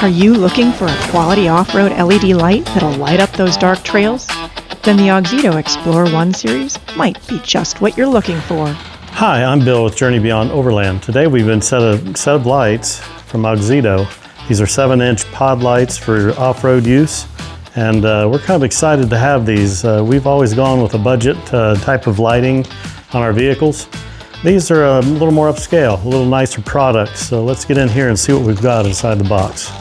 Are you looking for a quality off-road LED light that'll light up those dark trails? Then the Auxito Explorer 1 series might be just what you're looking for. Hi, I'm Bill with Journey Beyond Overland. Today we've been set of lights from Auxito. These are 7-inch pod lights for off-road use, and we're kind of excited to have these. We've always gone with a budget type of lighting on our vehicles. These are a little more upscale, a little nicer product. So let's get in here and see what we've got inside the box.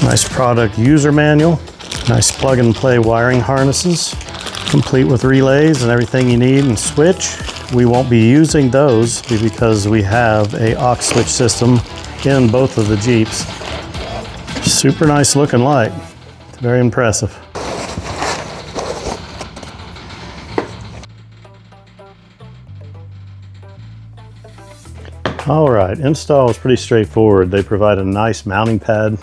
Nice product user manual, nice plug and play wiring harnesses, complete with relays and everything you need and switch. We won't be using those because we have a aux switch system in both of the Jeeps. Super nice looking light, it's very impressive. All right, install is pretty straightforward. They provide a nice mounting pad.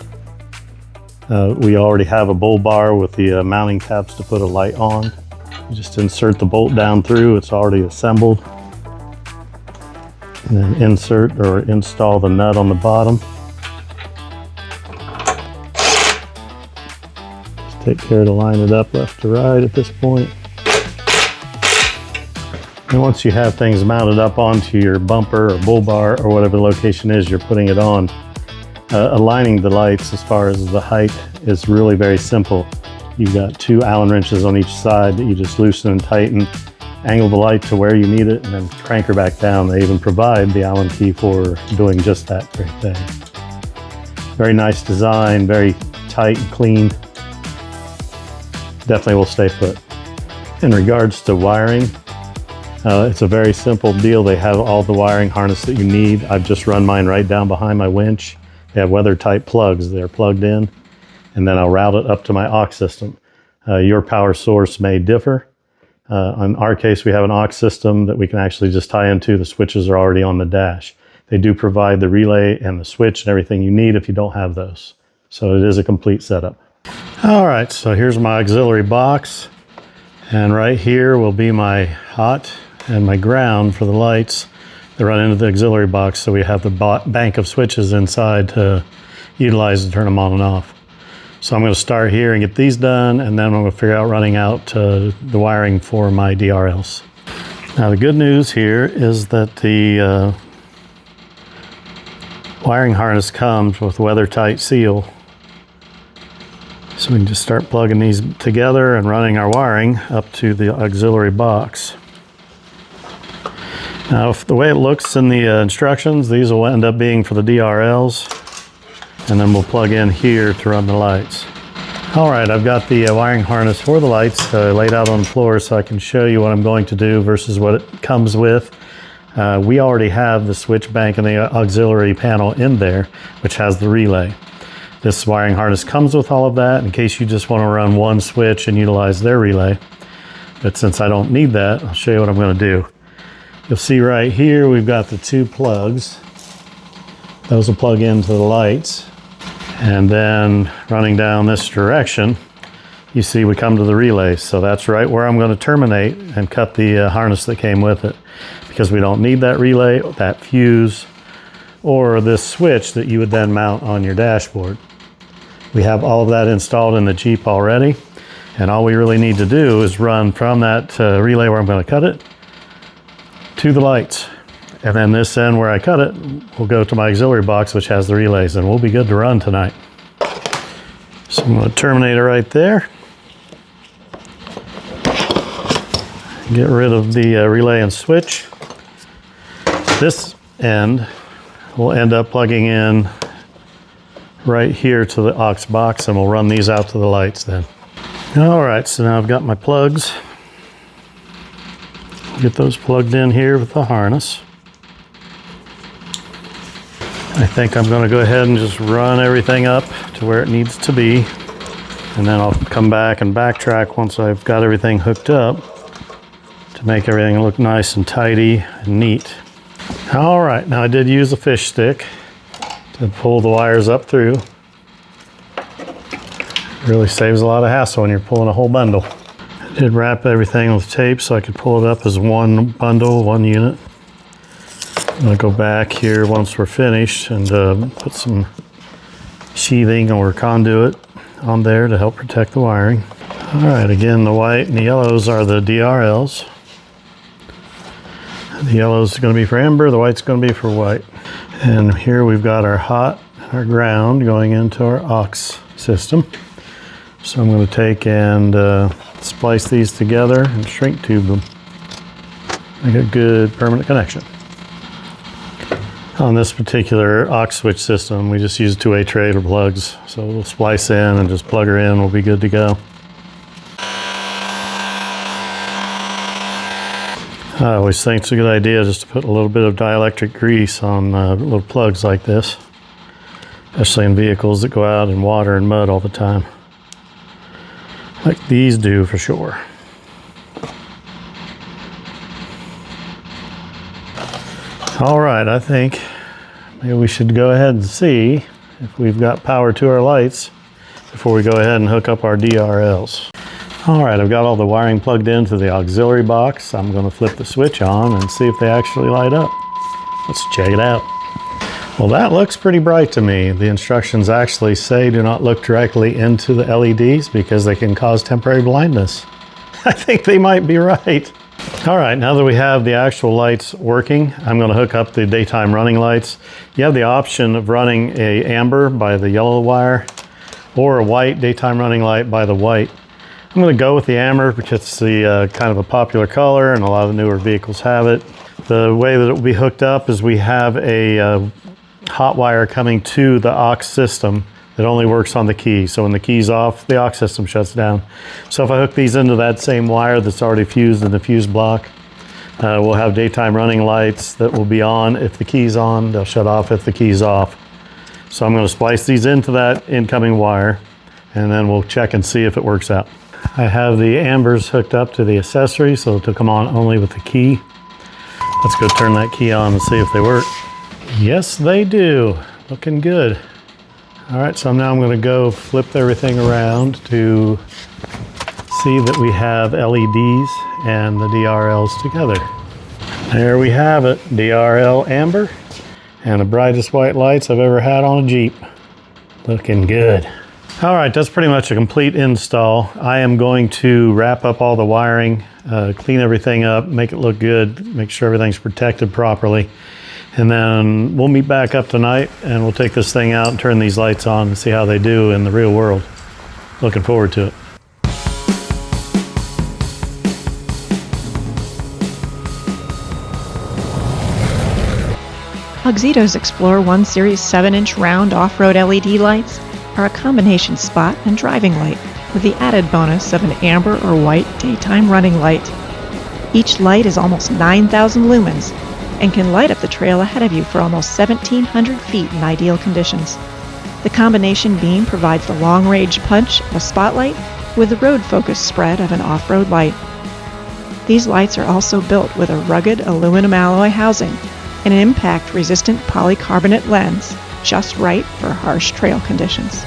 We already have a bull bar with the mounting tabs to put a light on. You just insert the bolt down through, it's already assembled. And then insert or install the nut on the bottom. Just take care to line it up left to right at this point. And once you have things mounted up onto your bumper or bull bar or whatever the location is you're putting it on, aligning the lights as far as the height is really very simple. You've got 2 Allen wrenches on each side that you just loosen and tighten, angle the light to where you need it, and then crank her back down. They even provide the Allen key for doing just that very thing. Very nice design, very tight and clean. Definitely will stay put. In regards to wiring, it's a very simple deal. They have all the wiring harness that you need. I've just run mine right down behind my winch. They have weather tight plugs. They're plugged in, and then I'll route it up to my aux system. Your power source may differ. In our case, we have an aux system that we can actually just tie into. The switches are already on the dash. They do provide the relay and the switch and everything you need if you don't have those. So it is a complete setup. All right, so here's my auxiliary box. And right here will be my hot and my ground for the lights that run into the auxiliary box, so we have the bank of switches inside to utilize to turn them on and off. So I'm going to start here and get these done, and then I'm going to figure out running out the wiring for my DRLs. Now the good news here is that the wiring harness comes with weather tight seal. So we can just start plugging these together and running our wiring up to the auxiliary box. Now, the way it looks in the instructions, these will end up being for the DRLs, and then we'll plug in here to run the lights. All right, I've got the wiring harness for the lights laid out on the floor so I can show you what I'm going to do versus what it comes with. We already have the switch bank and the auxiliary panel in there, which has the relay. This wiring harness comes with all of that in case you just want to run one switch and utilize their relay. But since I don't need that, I'll show you what I'm going to do. You'll see right here we've got the 2 plugs. Those will plug into the lights. And then running down this direction, you see we come to the relay. So that's right where I'm going to terminate and cut the harness that came with it, because we don't need that relay, that fuse, or this switch that you would then mount on your dashboard. We have all of that installed in the Jeep already, and all we really need to do is run from that relay where I'm going to cut it to the lights. And then this end where I cut it will go to my auxiliary box, which has the relays, and we'll be good to run tonight. So I'm going to terminate it right there. Get rid of the relay and switch. This end will end up plugging in right here to the aux box, and we'll run these out to the lights then. All right, so now I've got my plugs. Get those plugged in here with the harness. I think I'm going to go ahead and just run everything up to where it needs to be, and then I'll come back and backtrack once I've got everything hooked up to make everything look nice and tidy and neat. All right, now I did use a fish stick to pull the wires up through. Really saves a lot of hassle when you're pulling a whole bundle. I did wrap everything with tape so I could pull it up as one bundle, one unit. I'm going to go back here once we're finished and put some sheathing or conduit on there to help protect the wiring. All right, again, the white and the yellows are the DRLs. The yellow's going to be for amber, the white's going to be for white. And here we've got our hot, our ground going into our aux system. So I'm going to take and splice these together and shrink tube them. Make a good permanent connection. On this particular aux switch system, we just use 2A trailer plugs. So we'll splice in and just plug her in, we'll be good to go. I always think it's a good idea just to put a little bit of dielectric grease on little plugs like this, especially in vehicles that go out in water and mud all the time, like these do for sure. All right, I think maybe we should go ahead and see if we've got power to our lights before we go ahead and hook up our DRLs. All right, I've got all the wiring plugged into the auxiliary box. I'm going to flip the switch on and see if they actually light up. Let's check it out. Well, that looks pretty bright to me. The instructions actually say do not look directly into the LEDs because they can cause temporary blindness. I think they might be right. All right, now that we have the actual lights working, I'm going to hook up the daytime running lights. You have the option of running a amber by the yellow wire or a white daytime running light by the white. I'm going to go with the amber because it's the kind of a popular color and a lot of the newer vehicles have it. The way that it will be hooked up is we have a hot wire coming to the aux system that only works on the key. So when the key's off, the aux system shuts down. So if I hook these into that same wire that's already fused in the fuse block, we'll have daytime running lights that will be on if the key's on. They'll shut off if the key's off. So I'm going to splice these into that incoming wire and then we'll check and see if it works out. I have the ambers hooked up to the accessory so it'll come on only with the key. Let's go turn that key on and see if they work. Yes, they do. Looking good. All right, so now I'm going to go flip everything around to see that we have LEDs and the DRLs together. There we have it, DRL amber and the brightest white lights I've ever had on a Jeep. Looking good. All right, that's pretty much a complete install. I am going to wrap up all the wiring, clean everything up, make it look good, make sure everything's protected properly. And then we'll meet back up tonight and we'll take this thing out and turn these lights on and see how they do in the real world. Looking forward to it. Auxito's Explorer 1 Series 7-inch round off-road LED lights are a combination spot and driving light with the added bonus of an amber or white daytime running light. Each light is almost 9,000 lumens and can light up the trail ahead of you for almost 1,700 feet in ideal conditions. The combination beam provides the long-range punch of a spotlight with the road-focused spread of an off-road light. These lights are also built with a rugged aluminum alloy housing and an impact-resistant polycarbonate lens, just right for harsh trail conditions.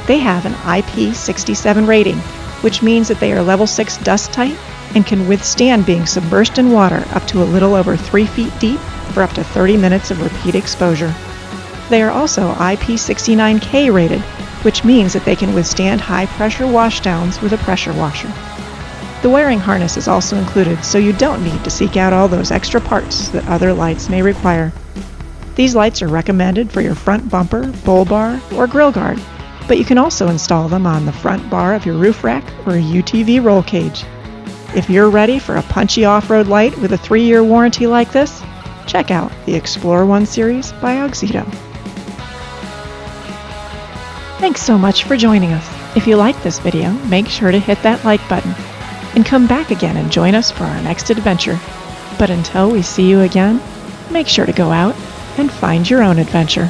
They have an IP67 rating, which means that they are level 6 dust tight and can withstand being submersed in water up to a little over 3 feet deep for up to 30 minutes of repeat exposure. They are also IP69K rated, which means that they can withstand high-pressure washdowns with a pressure washer. The wiring harness is also included, so you don't need to seek out all those extra parts that other lights may require. These lights are recommended for your front bumper, bull bar, or grill guard, but you can also install them on the front bar of your roof rack or a UTV roll cage. If you're ready for a punchy off-road light with a 3-year warranty like this, check out the Explorer 1 Series by Auxito. Thanks so much for joining us. If you liked this video, make sure to hit that like button and come back again and join us for our next adventure. But until we see you again, make sure to go out and find your own adventure.